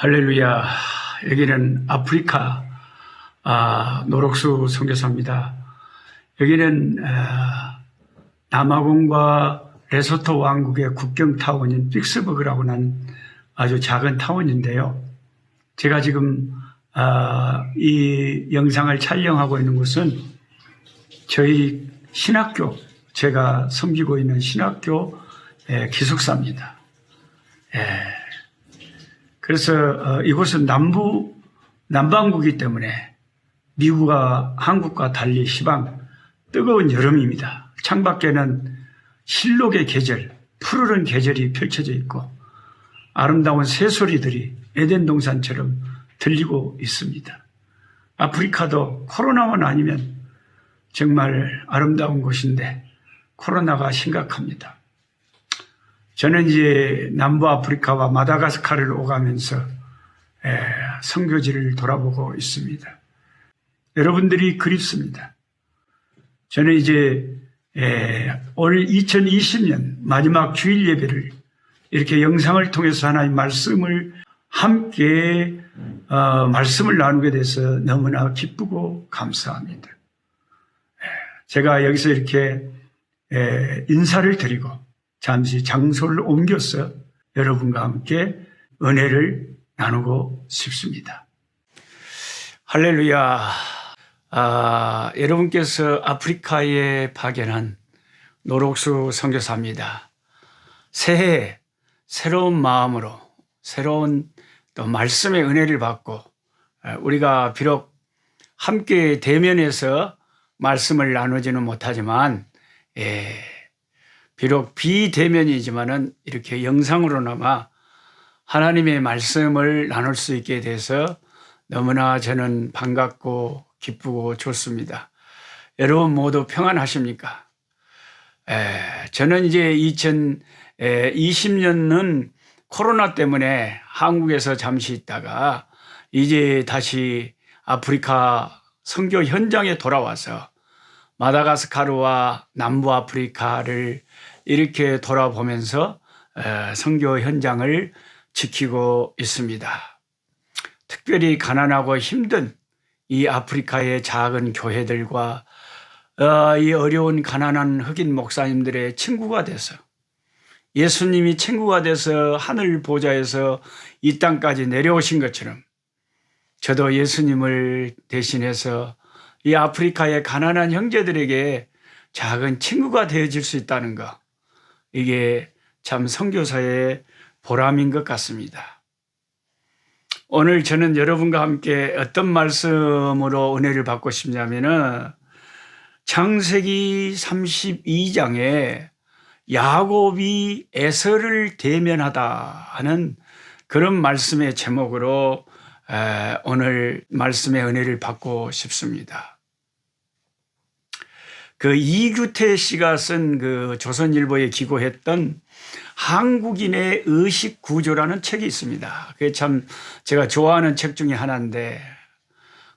할렐루야. 여기는 아프리카 노록수 선교사입니다. 여기는 남아공과 레소토 왕국의 국경 타운인 픽스버그라고 하는 아주 작은 타운인데요. 제가 지금 이 영상을 촬영하고 있는 곳은 저희 신학교, 제가 섬기고 있는 신학교 기숙사입니다. 그래서 이곳은 남반구이기 때문에 미국과 한국과 달리 시방 뜨거운 여름입니다. 창밖에는 실록의 계절, 푸르른 계절이 펼쳐져 있고 아름다운 새소리들이 에덴 동산처럼 들리고 있습니다. 아프리카도 코로나만 아니면 정말 아름다운 곳인데 코로나가 심각합니다. 저는 이제 남부 아프리카와 마다가스카르를 오가면서 선교지를 돌아보고 있습니다. 여러분들이 그립습니다. 저는 이제 올 2020년 마지막 주일 예배를 이렇게 영상을 통해서 하나님 말씀을 함께 말씀을 나누게 돼서 너무나 기쁘고 감사합니다. 제가 여기서 이렇게 인사를 드리고 잠시 장소를 옮겨서 여러분과 함께 은혜를 나누고 싶습니다. 할렐루야. 여러분께서 아프리카에 파견한 노록수 선교사입니다. 새해 새로운 마음으로 새로운 또 말씀의 은혜를 받고 우리가 비록 함께 대면해서 말씀을 나누지는 못하지만 비록 비대면이지만은 이렇게 영상으로나마 하나님의 말씀을 나눌 수 있게 돼서 너무나 저는 반갑고 기쁘고 좋습니다. 여러분 모두 평안하십니까? 저는 이제 2020년은 코로나 때문에 한국에서 잠시 있다가 이제 다시 아프리카 선교 현장에 돌아와서 마다가스카르와 남부 아프리카를 이렇게 돌아보면서 선교 현장을 지키고 있습니다. 특별히 가난하고 힘든 이 아프리카의 작은 교회들과 이 어려운 가난한 흑인 목사님들의 친구가 돼서 예수님이 친구가 돼서 하늘 보좌에서 이 땅까지 내려오신 것처럼 저도 예수님을 대신해서 이 아프리카의 가난한 형제들에게 작은 친구가 되어질 수 있다는 것, 이게 참 선교사의 보람인 것 같습니다. 오늘 저는 여러분과 함께 어떤 말씀으로 은혜를 받고 싶냐면은 창세기 32장에 야곱이 에서를 대면하다 하는 그런 말씀의 제목으로 오늘 말씀의 은혜를 받고 싶습니다. 그 이규태 씨가 쓴 그 조선일보에 기고했던 한국인의 의식 구조라는 책이 있습니다. 그게 참 제가 좋아하는 책 중에 하나인데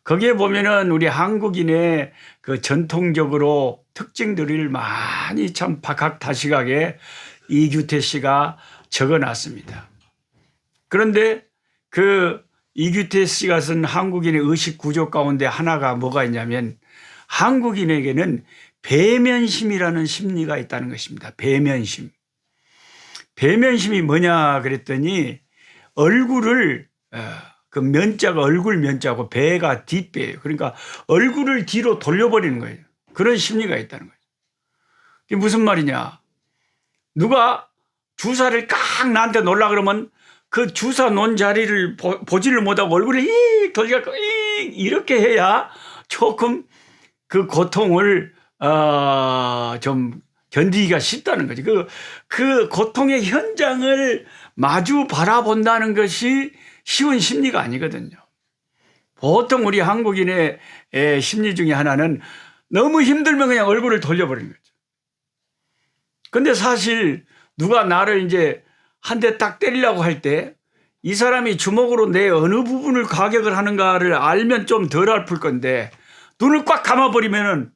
거기에 보면은 우리 한국인의 그 전통적으로 특징들을 많이 참 박학다식하게 이규태 씨가 적어 놨습니다. 그런데 그 이규태 씨가 쓴 한국인의 의식 구조 가운데 하나가 뭐가 있냐면 한국인에게는 배면심이라는 심리가 있다는 것입니다. 배면심. 배면심이 뭐냐 그랬더니 얼굴을 그 면자가 얼굴 면자고 배가 뒷배예요. 그러니까 얼굴을 뒤로 돌려버리는 거예요. 그런 심리가 있다는 거예요. 이게 무슨 말이냐? 누가 주사를 깍 나한테 놓으려 그러면 그 주사 놓은 자리를 보지를 못하고 얼굴을 익 돌려갖고 익 이렇게 해야 조금 그 고통을 좀 견디기가 쉽다는 거지. 그 고통의 현장을 마주 바라본다는 것이 쉬운 심리가 아니거든요. 보통 우리 한국인의 심리 중에 하나는 너무 힘들면 그냥 얼굴을 돌려버리는 거죠. 근데 사실 누가 나를 이제 한 대 딱 때리려고 할 때 이 사람이 주먹으로 내 어느 부분을 가격을 하는가를 알면 좀 덜 아플 건데 눈을 꽉 감아버리면은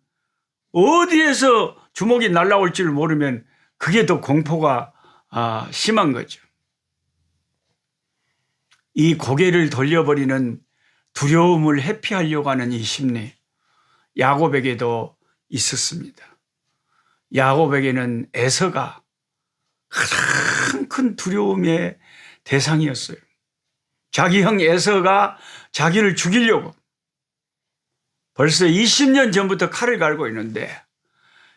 어디에서 주먹이 날라올지를 모르면 그게 더 공포가 심한 거죠. 이 고개를 돌려버리는 두려움을 회피하려고 하는 이 심리, 야곱에게도 있었습니다. 야곱에게는 에서가 가장 큰 두려움의 대상이었어요. 자기 형 에서가 자기를 죽이려고 벌써 20년 전부터 칼을 갈고 있는데,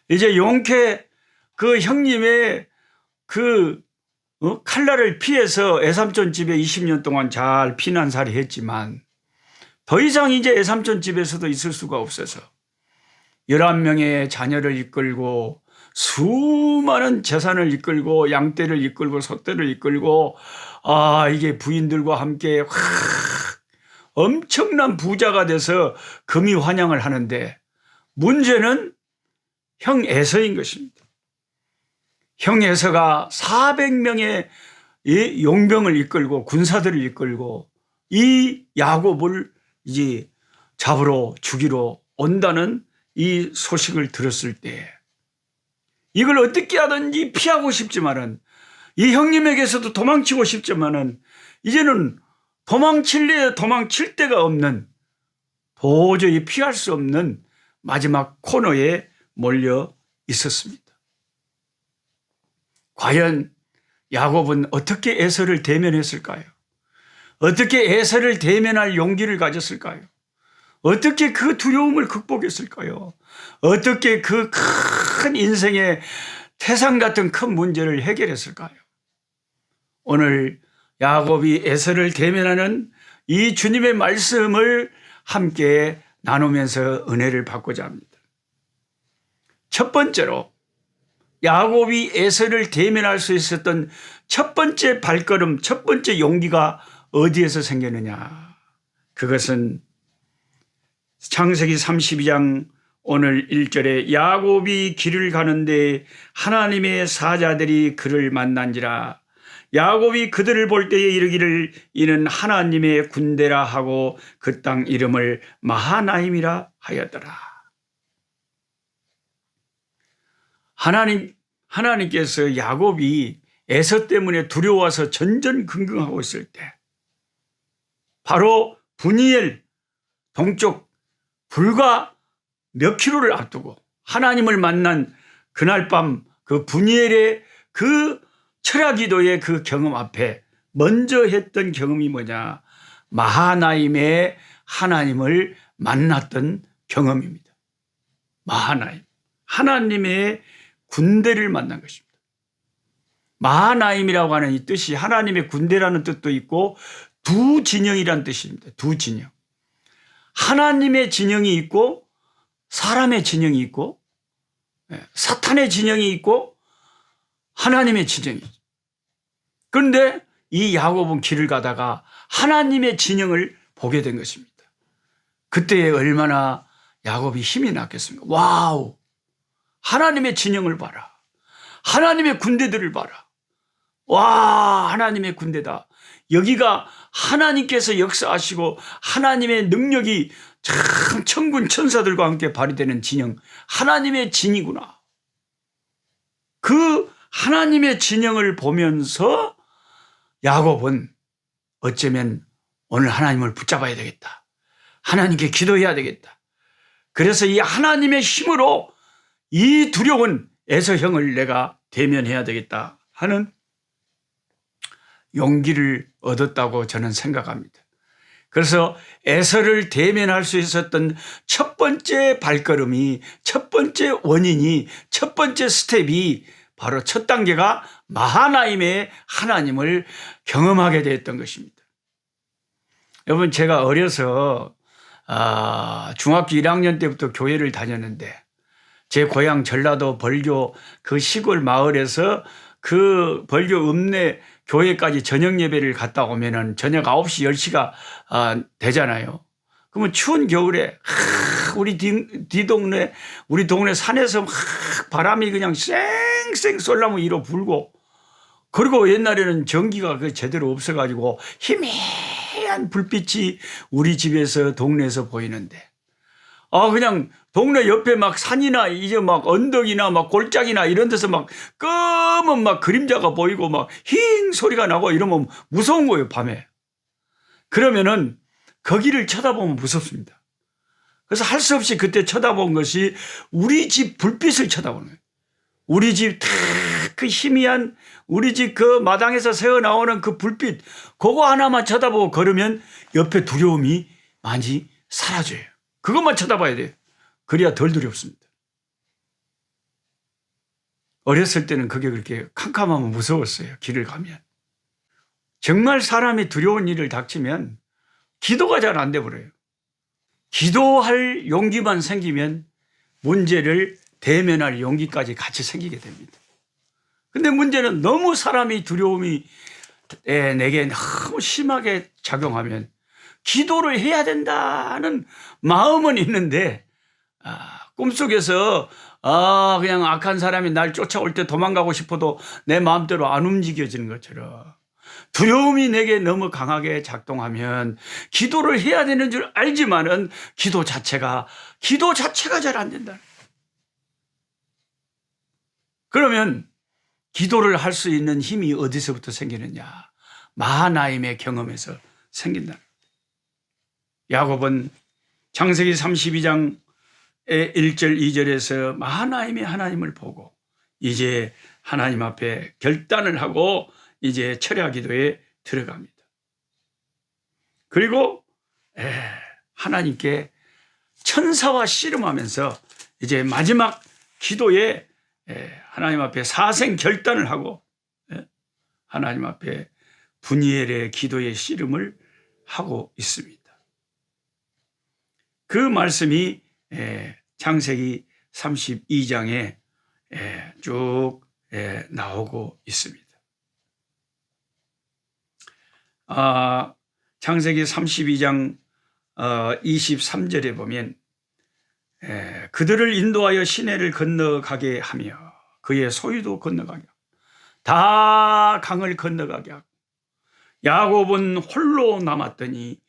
이제 용케 그 형님의 그 칼날을 피해서 애삼촌 집에 20년 동안 잘 피난살이 했지만 더 이상 이제 애삼촌 집에서도 있을 수가 없어서 11명의 자녀를 이끌고 수많은 재산을 이끌고 양떼를 이끌고 소떼를 이끌고 이게 부인들과 함께 엄청난 부자가 돼서 금이 환영을 하는데, 문제는 형 에서인 것입니다. 형 에서가 400명의 용병을 이끌고 군사들을 이끌고 이 야곱을 이제 잡으러 죽이러 온다는 이 소식을 들었을 때 이걸 어떻게 하든지 피하고 싶지만은, 이 형님에게서도 도망치고 싶지만은 이제는 도망칠 데가 없는, 도저히 피할 수 없는 마지막 코너에 몰려 있었습니다. 과연 야곱은 어떻게 에서를 대면했을까요? 어떻게 에서를 대면할 용기를 가졌을까요? 어떻게 그 두려움을 극복했을까요? 어떻게 그 큰 인생의 태산 같은 큰 문제를 해결했을까요? 오늘 야곱이 에서를 대면하는 이 주님의 말씀을 함께 나누면서 은혜를 받고자 합니다. 첫 번째로 야곱이 에서를 대면할 수 있었던 첫 번째 발걸음, 첫 번째 용기가 어디에서 생겼느냐? 그것은 창세기 32장 오늘 1절에 야곱이 길을 가는데 하나님의 사자들이 그를 만난지라. 야곱이 그들을 볼 때에 이르기를 이는 하나님의 군대라 하고 그 땅 이름을 마하나임이라 하였더라. 하나님께서 야곱이 에서 때문에 두려워서 전전긍긍하고 있을 때, 바로 브니엘 동쪽 불과 몇 킬로를 앞두고 하나님을 만난 그날 밤 그 브니엘의 그 철야기도의 그 경험 앞에 먼저 했던 경험이 뭐냐? 마하나임의 하나님을 만났던 경험입니다. 마하나임, 하나님의 군대를 만난 것입니다. 마하나임이라고 하는 이 뜻이 하나님의 군대라는 뜻도 있고 두 진영이라는 뜻입니다. 두 진영. 하나님의 진영이 있고 사람의 진영이 있고 사탄의 진영이 있고 하나님의 진영이 있죠. 그런데 이 야곱은 길을 가다가 하나님의 진영을 보게 된 것입니다. 그때 얼마나 야곱이 힘이 났겠습니까? 와우! 하나님의 진영을 봐라. 하나님의 군대들을 봐라. 와, 하나님의 군대다. 여기가 하나님께서 역사하시고 하나님의 능력이 참 천군 천사들과 함께 발휘되는 진영, 하나님의 진이구나. 그 하나님의 진영을 보면서 야곱은 어쩌면 오늘 하나님을 붙잡아야 되겠다. 하나님께 기도해야 되겠다. 그래서 이 하나님의 힘으로 이 두려운 에서 형을 내가 대면해야 되겠다 하는 용기를 얻었다고 저는 생각합니다. 그래서 에서를 대면할 수 있었던 첫 번째 발걸음이, 첫 번째 원인이, 첫 번째 스텝이 바로 첫 단계가 마하나임의 하나님을 경험하게 되었던 것입니다. 여러분, 제가 어려서 중학교 1학년 때부터 교회를 다녔는데 제 고향 전라도 벌교 그 시골 마을에서 그 벌교 읍내 교회까지 저녁 예배를 갔다 오면은 저녁 9시, 10시가 되잖아요. 그러면 추운 겨울에 우리 뒤동네, 우리 동네 산에서 막 바람이 그냥 쌩쌩 쏠라면 이로 불고, 그리고 옛날에는 전기가 그 제대로 없어가지고 희미한 불빛이 우리 집에서 동네에서 보이는데, 그냥 동네 옆에 막 산이나 이제 막 언덕이나 막 골짜기나 이런 데서 막 검은 막 그림자가 보이고 막 힝 소리가 나고 이러면 무서운 거예요, 밤에. 그러면은 거기를 쳐다보면 무섭습니다. 그래서 할 수 없이 그때 쳐다본 것이 우리 집 불빛을 쳐다보는 거예요. 우리 집 탁 그 희미한 우리 집 그 마당에서 새어나오는 그 불빛, 그거 하나만 쳐다보고 걸으면 옆에 두려움이 많이 사라져요. 그것만 쳐다봐야 돼요. 그래야 덜 두렵습니다. 어렸을 때는 그게 그렇게 캄캄하면 무서웠어요. 길을 가면. 정말 사람이 두려운 일을 닥치면 기도가 잘 안 돼 버려요. 기도할 용기만 생기면 문제를 대면할 용기까지 같이 생기게 됩니다. 근데 문제는 너무 사람이 두려움이 내게 너무 심하게 작용하면 기도를 해야 된다는 마음은 있는데 꿈속에서 그냥 악한 사람이 날 쫓아올 때 도망가고 싶어도 내 마음대로 안 움직여지는 것처럼 두려움이 내게 너무 강하게 작동하면 기도를 해야 되는 줄 알지만은 기도 자체가 잘 안 된다. 그러면 기도를 할 수 있는 힘이 어디서부터 생기느냐? 마하나임의 경험에서 생긴다. 야곱은 창세기 32장 1절 2절에서 마하나임의 하나님을 보고 이제 하나님 앞에 결단을 하고 이제 철야 기도에 들어갑니다. 그리고 하나님께 천사와 씨름하면서 이제 마지막 기도에 하나님 앞에 사생 결단을 하고 하나님 앞에 분이엘의 기도의 씨름을 하고 있습니다. 그 말씀이 창세기 32장에 쭉 나오고 있습니다. 창세기 32장 23절에 보면 그들을 인도하여 시내를 건너가게 하며 그의 소유도 건너가게 하고 다 강을 건너가게 하고 야곱은 홀로 남았더니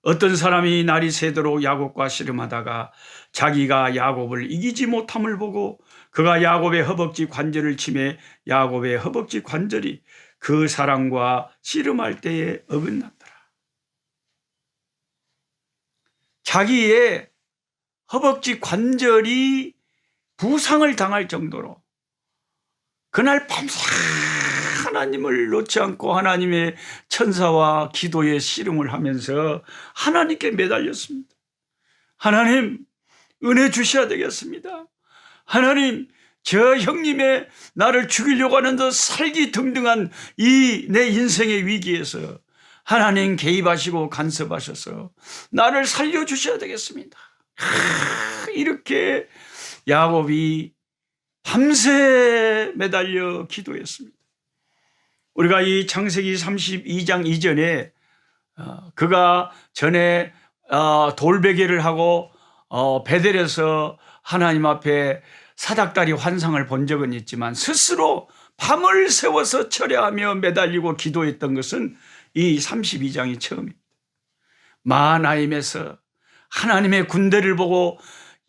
어떤 사람이 날이 새도록 야곱과 씨름하다가 자기가 야곱을 이기지 못함을 보고 그가 야곱의 허벅지 관절을 치매 야곱의 허벅지 관절이 그 사람과 씨름할 때에 어긋났더라. 자기의 허벅지 관절이 부상을 당할 정도로 그날 밤새 하나님을 놓지 않고 하나님의 천사와 기도의 씨름을 하면서 하나님께 매달렸습니다. 하나님 은혜 주셔야 되겠습니다. 하나님 저 형님의 나를 죽이려고 하는 저 살기 등등한 이 내 인생의 위기에서 하나님 개입하시고 간섭하셔서 나를 살려주셔야 되겠습니다. 이렇게 야곱이 밤새 매달려 기도했습니다. 우리가 이 창세기 32장 이전에 그가 전에 돌베개를 하고 베델에서 하나님 앞에 사닥다리 환상을 본 적은 있지만 스스로 밤을 새워서 철야하며 매달리고 기도했던 것은 이 32장이 처음입니다. 마하나임에서 하나님의 군대를 보고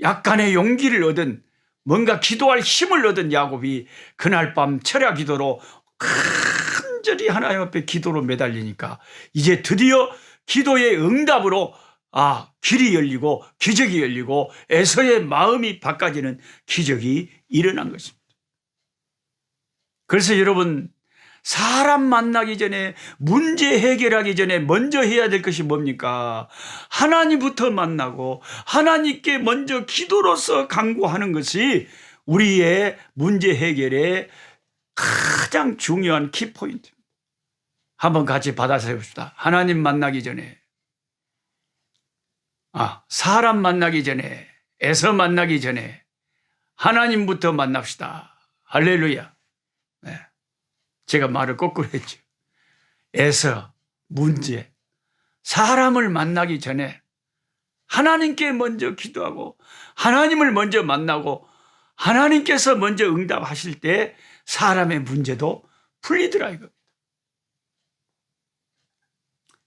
약간의 용기를 얻은 뭔가 기도할 힘을 얻은 야곱이 그날 밤 철야 기도로 간절히 하나님 앞에 기도로 매달리니까 이제 드디어 기도의 응답으로 길이 열리고 기적이 열리고 에서의 마음이 바꿔지는 기적이 일어난 것입니다. 그래서 여러분 사람 만나기 전에 문제 해결하기 전에 먼저 해야 될 것이 뭡니까? 하나님부터 만나고 하나님께 먼저 기도로서 간구하는 것이 우리의 문제 해결의 가장 중요한 키포인트입니다. 한번 같이 받아서 해봅시다. 하나님 만나기 전에 사람 만나기 전에 에서 만나기 전에 하나님부터 만납시다. 할렐루야. 네. 제가 말을 거꾸로 했죠. 에서 문제 사람을 만나기 전에 하나님께 먼저 기도하고 하나님을 먼저 만나고 하나님께서 먼저 응답하실 때 사람의 문제도 풀리더라 이겁니다.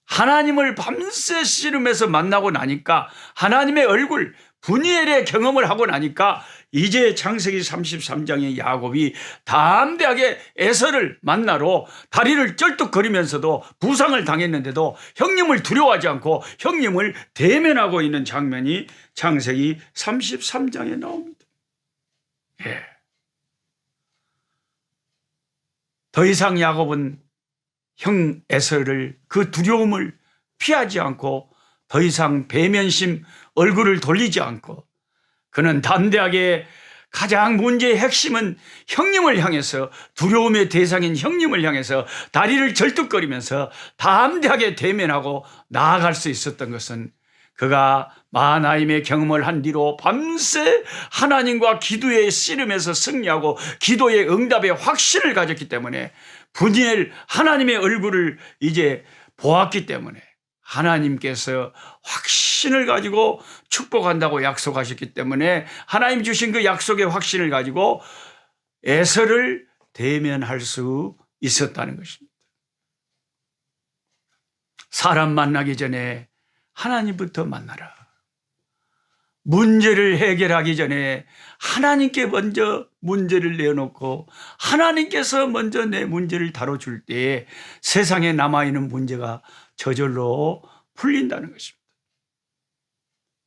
하나님을 밤새 씨름해서 만나고 나니까 하나님의 얼굴 분이엘의 경험을 하고 나니까 이제 창세기 33장의 야곱이 담대하게 에서를 만나러 다리를 쩔뚝거리면서도 부상을 당했는데도 형님을 두려워하지 않고 형님을 대면하고 있는 장면이 창세기 33장에 나옵니다. 예. 더 이상 야곱은 형 에서를 그 두려움을 피하지 않고 더 이상 배면심 얼굴을 돌리지 않고 그는 담대하게 가장 문제의 핵심은 형님을 향해서 두려움의 대상인 형님을 향해서 다리를 절뚝거리면서 담대하게 대면하고 나아갈 수 있었던 것은 그가 마하나임의 경험을 한 뒤로 밤새 하나님과 기도의 씨름에서 승리하고 기도의 응답의 확신을 가졌기 때문에 분이엘 하나님의 얼굴을 이제 보았기 때문에 하나님께서 확신을 가지고 축복한다고 약속하셨기 때문에 하나님 주신 그 약속의 확신을 가지고 에서를 대면할 수 있었다는 것입니다. 사람 만나기 전에 하나님부터 만나라. 문제를 해결하기 전에 하나님께 먼저 문제를 내어놓고 하나님께서 먼저 내 문제를 다뤄줄 때에 세상에 남아있는 문제가 저절로 풀린다는 것입니다.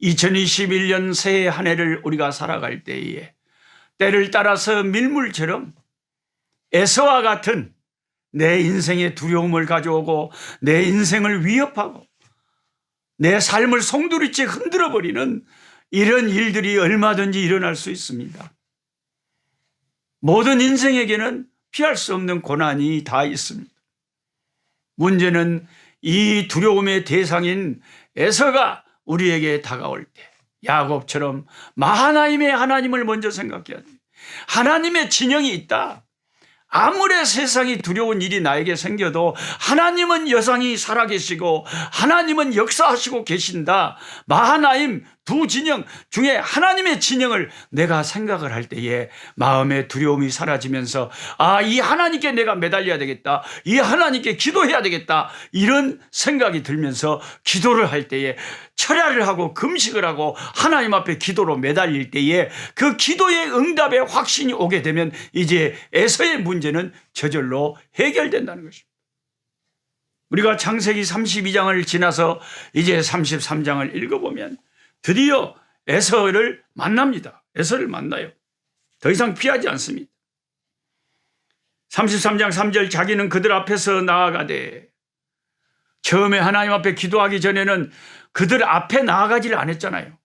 2021년 새해 한 해를 우리가 살아갈 때에 때를 따라서 밀물처럼 에서와 같은 내 인생의 두려움을 가져오고 내 인생을 위협하고 내 삶을 송두리째 흔들어버리는 이런 일들이 얼마든지 일어날 수 있습니다. 모든 인생에게는 피할 수 없는 고난이 다 있습니다. 문제는 이 두려움의 대상인 에서가 우리에게 다가올 때 야곱처럼 마하나임의 하나님을 먼저 생각해야 돼. 하나님의 진영이 있다. 아무리 세상이 두려운 일이 나에게 생겨도 하나님은 여전히 살아계시고 하나님은 역사하시고 계신다. 마하나임 두 진영 중에 하나님의 진영을 내가 생각을 할 때에 마음의 두려움이 사라지면서 이 하나님께 내가 매달려야 되겠다. 이 하나님께 기도해야 되겠다. 이런 생각이 들면서 기도를 할 때에 철야를 하고 금식을 하고 하나님 앞에 기도로 매달릴 때에 그 기도의 응답의 확신이 오게 되면 이제 에서의 문제는 저절로 해결된다는 것입니다. 우리가 창세기 32장을 지나서 이제 33장을 읽어보면 드디어 에서를 만납니다. 에서를 만나요. 더 이상 피하지 않습니다. 33장 3절 자기는 그들 앞에서 나아가되 처음에 하나님 앞에 기도하기 전에는 그들 앞에 나아가지를 않았잖아요.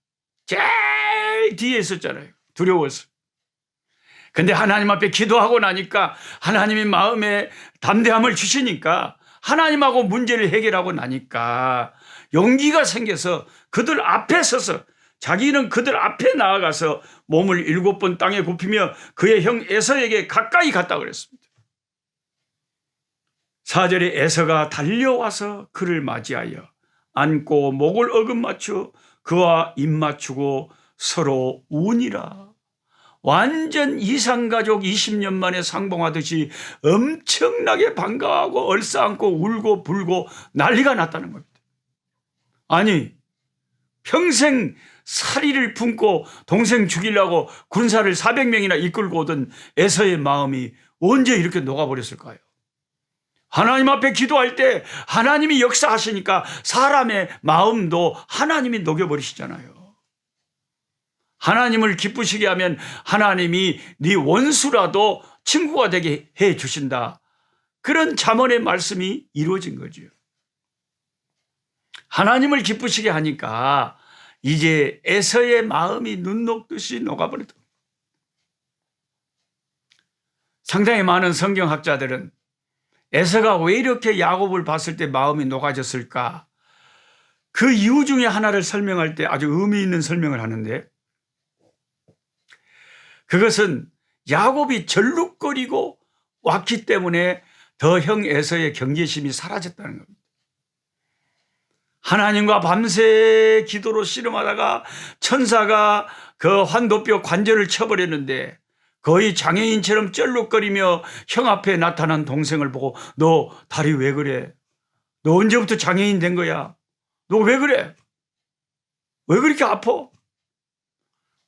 제일 뒤에 있었잖아요. 두려워서. 근데 하나님 앞에 기도하고 나니까 하나님이 마음에 담대함을 주시니까 하나님하고 문제를 해결하고 나니까 용기가 생겨서 그들 앞에 서서 자기는 그들 앞에 나아가서 몸을 7번 땅에 굽히며 그의 형 에서에게 가까이 갔다 그랬습니다. 4절에 에서가 달려와서 그를 맞이하여 안고 목을 어긋맞추어 그와 입 맞추고 서로 우니라. 완전 이상가족 20년 만에 상봉하듯이 엄청나게 반가워하고 얼싸안고 울고 불고 난리가 났다는 겁니다. 아니 평생 사리를 품고 동생 죽이려고 군사를 400명이나 이끌고 오던 에서의 마음이 언제 이렇게 녹아버렸을까요? 하나님 앞에 기도할 때 하나님이 역사하시니까 사람의 마음도 하나님이 녹여버리시잖아요. 하나님을 기쁘시게 하면 하나님이 네 원수라도 친구가 되게 해 주신다. 그런 잠언의 말씀이 이루어진 거죠. 하나님을 기쁘시게 하니까 이제 에서의 마음이 눈 녹듯이 녹아버리더라고요. 상당히 많은 성경학자들은 에서가 왜 이렇게 야곱을 봤을 때 마음이 녹아졌을까? 그 이유 중에 하나를 설명할 때 아주 의미 있는 설명을 하는데 그것은 야곱이 절룩거리고 왔기 때문에 더 형 에서의 경계심이 사라졌다는 겁니다. 하나님과 밤새 기도로 씨름하다가 천사가 그 환도뼈 관절을 쳐버렸는데 거의 장애인처럼 쩔룩거리며 형 앞에 나타난 동생을 보고 너 다리 왜 그래? 너 언제부터 장애인 된 거야? 너 왜 그래? 왜 그렇게 아파?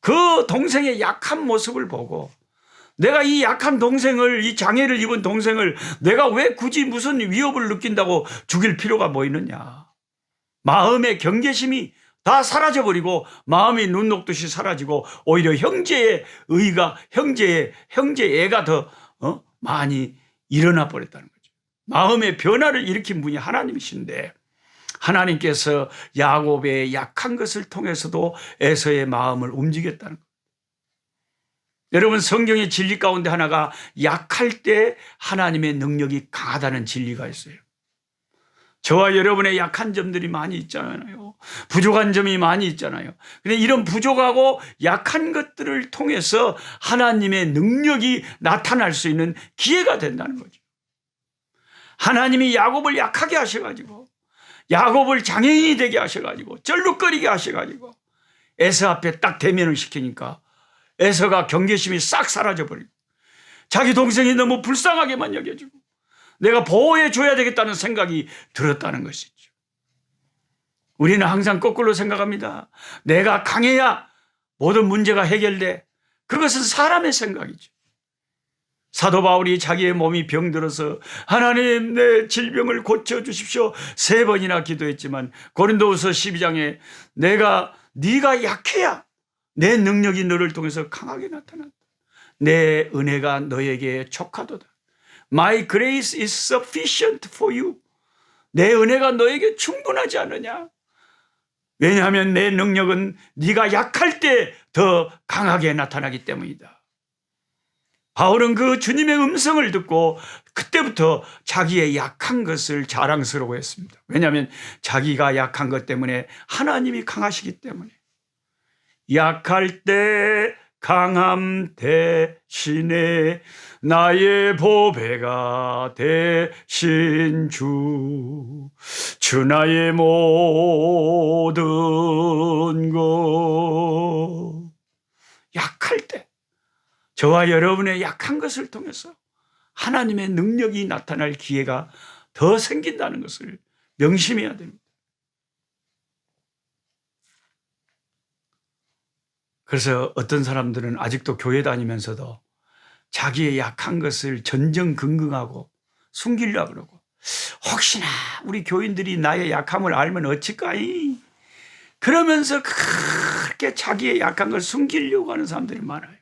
그 동생의 약한 모습을 보고 내가 이 약한 동생을, 이 장애를 입은 동생을 내가 왜 굳이 무슨 위협을 느낀다고 죽일 필요가 뭐 있느냐. 마음의 경계심이 다 사라져버리고 마음이 눈 녹듯이 사라지고 오히려 형제의 의가, 형제의 애가 더 많이 일어나 버렸다는 거죠. 마음의 변화를 일으킨 분이 하나님이신데 하나님께서 야곱의 약한 것을 통해서도 에서의 마음을 움직였다는 거예요. 여러분, 성경의 진리 가운데 하나가 약할 때 하나님의 능력이 강하다는 진리가 있어요. 저와 여러분의 약한 점들이 많이 있잖아요. 부족한 점이 많이 있잖아요. 근데 이런 부족하고 약한 것들을 통해서 하나님의 능력이 나타날 수 있는 기회가 된다는 거죠. 하나님이 야곱을 약하게 하셔가지고 야곱을 장애인이 되게 하셔가지고 쩔룩거리게 하셔가지고 에서 앞에 딱 대면을 시키니까 에서가 경계심이 싹 사라져버리고 자기 동생이 너무 불쌍하게만 여겨지고 내가 보호해 줘야 되겠다는 생각이 들었다는 것이죠. 우리는 항상 거꾸로 생각합니다. 내가 강해야 모든 문제가 해결돼. 그것은 사람의 생각이죠. 사도 바울이 자기의 몸이 병들어서 하나님 내 질병을 고쳐주십시오 3번이나 기도했지만 고린도후서 12장에 네가 약해야 내 능력이 너를 통해서 강하게 나타난다. 내 은혜가 너에게 족하도다. My grace is sufficient for you. 내 은혜가 너에게 충분하지 않느냐. 왜냐하면 내 능력은 네가 약할 때 더 강하게 나타나기 때문이다. 바울은 그 주님의 음성을 듣고 그때부터 자기의 약한 것을 자랑스러워했습니다. 왜냐하면 자기가 약한 것 때문에 하나님이 강하시기 때문에. 약할 때 강함 대신에 나의 보배가 되신 주 나의 모든 것. 약할 때 저와 여러분의 약한 것을 통해서 하나님의 능력이 나타날 기회가 더 생긴다는 것을 명심해야 됩니다. 그래서 어떤 사람들은 아직도 교회 다니면서도 자기의 약한 것을 전전긍긍하고 숨기려고 그러고 혹시나 우리 교인들이 나의 약함을 알면 어찌까이 그러면서 그렇게 자기의 약한 걸 숨기려고 하는 사람들이 많아요.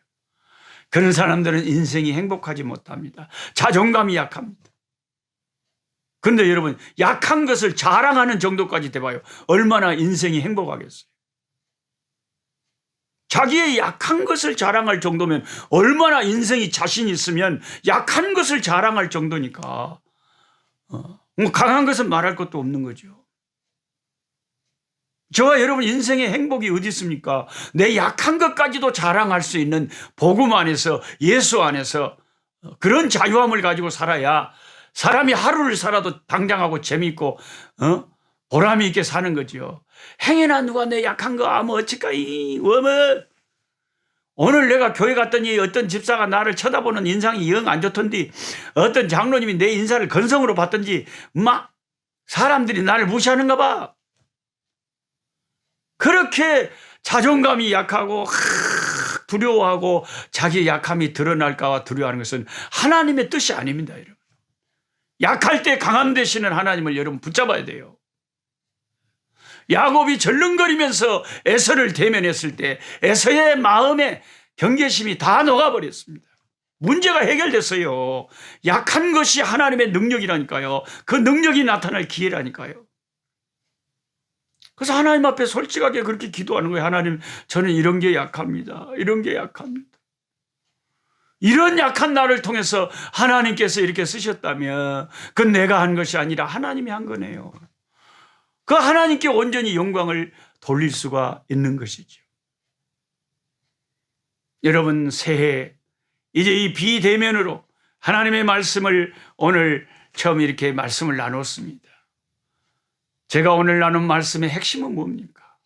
그런 사람들은 인생이 행복하지 못합니다. 자존감이 약합니다. 그런데 여러분 약한 것을 자랑하는 정도까지 돼봐요. 얼마나 인생이 행복하겠어요. 자기의 약한 것을 자랑할 정도면 얼마나 인생이 자신 있으면 약한 것을 자랑할 정도니까 뭐 강한 것은 말할 것도 없는 거죠. 저와 여러분 인생의 행복이 어디 있습니까? 내 약한 것까지도 자랑할 수 있는 복음 안에서 예수 안에서 그런 자유함을 가지고 살아야 사람이 하루를 살아도 당장하고 재미있고 보람이 있게 사는 거죠. 행여나 누가 내 약한 거 아무 어찌까이 오늘 내가 교회 갔더니 어떤 집사가 나를 쳐다보는 인상이 영 안 좋던지 어떤 장로님이 내 인사를 건성으로 봤던지 막 사람들이 나를 무시하는가 봐. 그렇게 자존감이 약하고 두려워하고 자기의 약함이 드러날까 두려워하는 것은 하나님의 뜻이 아닙니다. 여러분. 약할 때 강함 되시는 하나님을 여러분 붙잡아야 돼요. 야곱이 절름거리면서 에서를 대면했을 때 에서의 마음에 경계심이 다 녹아버렸습니다. 문제가 해결됐어요. 약한 것이 하나님의 능력이라니까요. 그 능력이 나타날 기회라니까요. 그래서 하나님 앞에 솔직하게 그렇게 기도하는 거예요. 하나님, 저는 이런 게 약합니다. 이런 게 약합니다. 이런 약한 나를 통해서 하나님께서 이렇게 쓰셨다면 그건 내가 한 것이 아니라 하나님이 한 거네요. 그 하나님께 온전히 영광을 돌릴 수가 있는 것이죠. 여러분 새해 이제 이 비대면으로 하나님의 말씀을 오늘 처음 이렇게 말씀을 나눴습니다. 제가 오늘 나눈 말씀의 핵심은 뭡니까?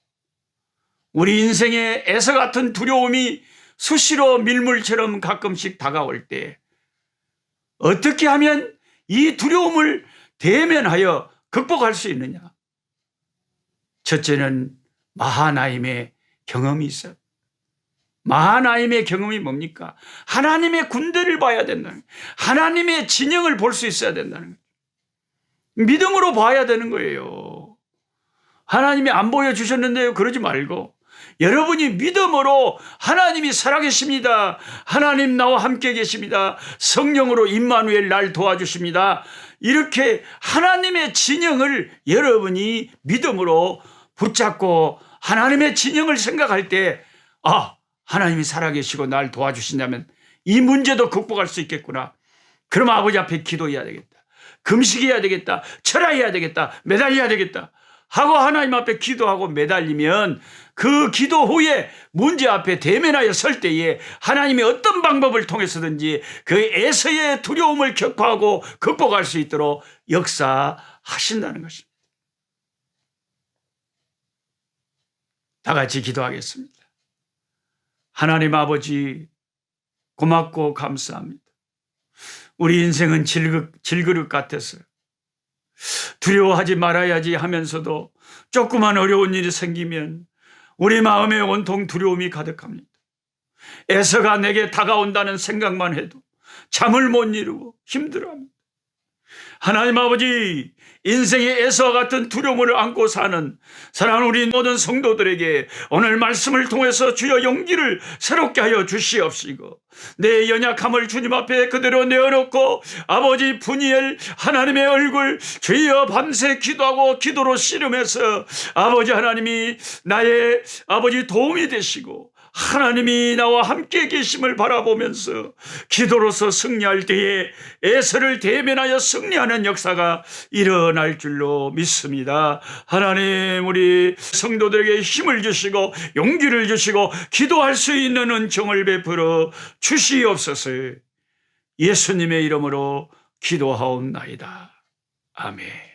우리 인생에 에서 같은 두려움이 수시로 밀물처럼 가끔씩 다가올 때 어떻게 하면 이 두려움을 대면하여 극복할 수 있느냐? 첫째는 마하나임의 경험이 있어요. 마하나임의 경험이 뭡니까? 하나님의 군대를 봐야 된다는 거예요. 하나님의 진영을 볼 수 있어야 된다는 거예요. 믿음으로 봐야 되는 거예요. 하나님이 안 보여주셨는데요, 그러지 말고 여러분이 믿음으로 하나님이 살아계십니다. 하나님 나와 함께 계십니다. 성령으로 임마누엘 날 도와주십니다. 이렇게 하나님의 진영을 여러분이 믿음으로 붙잡고 하나님의 진영을 생각할 때, 아, 하나님이 살아계시고 날 도와주신다면 이 문제도 극복할 수 있겠구나. 그럼 아버지 앞에 기도해야 되겠다. 금식해야 되겠다. 철야해야 되겠다. 매달려야 되겠다. 하고 하나님 앞에 기도하고 매달리면 그 기도 후에 문제 앞에 대면하여 설 때에 하나님이 어떤 방법을 통해서든지 그 에서의 두려움을 격파하고 극복할 수 있도록 역사하신다는 것입니다. 다 같이 기도하겠습니다. 하나님 아버지, 고맙고 감사합니다. 우리 인생은 질그릇 같아서 두려워하지 말아야지 하면서도 조그만 어려운 일이 생기면 우리 마음에 온통 두려움이 가득합니다. 에서가 내게 다가온다는 생각만 해도 잠을 못 이루고 힘들어합니다. 하나님 아버지, 인생의 에서와 같은 두려움을 안고 사는 사랑하는 우리 모든 성도들에게 오늘 말씀을 통해서 주여 용기를 새롭게 하여 주시옵시고, 내 연약함을 주님 앞에 그대로 내어놓고 아버지 분이엘 하나님의 얼굴 주여 밤새 기도하고 기도로 씨름해서 아버지 하나님이 나의 아버지 도움이 되시고 하나님이 나와 함께 계심을 바라보면서 기도로서 승리할 때에 에서를 대면하여 승리하는 역사가 일어날 줄로 믿습니다. 하나님, 우리 성도들에게 힘을 주시고 용기를 주시고 기도할 수 있는 은총을 베풀어 주시옵소서. 예수님의 이름으로 기도하옵나이다. 아멘.